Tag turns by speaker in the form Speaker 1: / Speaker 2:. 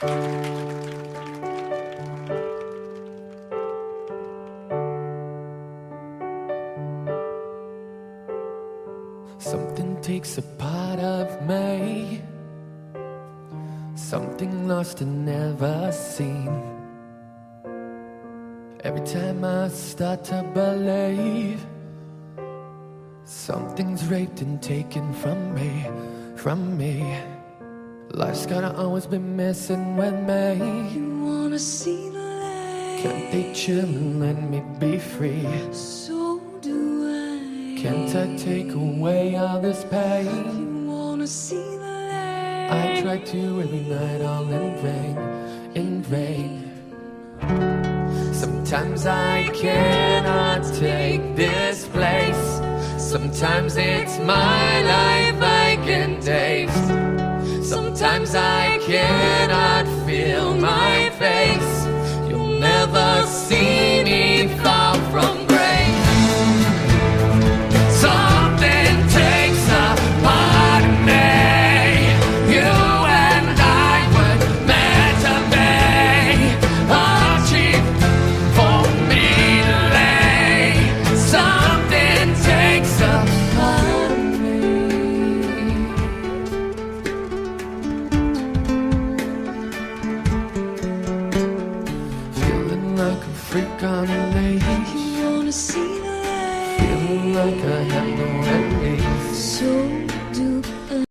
Speaker 1: Something takes a part of me, something lost and never seen. Every time I start to believe, something's raped and taken from me, from me. Life's gotta always be messing with me.
Speaker 2: You wanna see the light?
Speaker 1: Can't they chill and let me be free?
Speaker 2: So do I.
Speaker 1: Can't I take away all this pain?
Speaker 2: You wanna see the light?
Speaker 1: I try to every night, all in vain, in vain. Sometimes I cannot take this place. Sometimes it's my life I can taste. Sometimes I cannot feel my face. You'll never see me far from grace. Something takes a part of me. You and I were meant to be. Oh, cheap for me to lay. Something takes a part of me. Feeling like a freak on a leash.
Speaker 2: You wanna see the light?
Speaker 1: Feeling like I have no enemies.
Speaker 2: So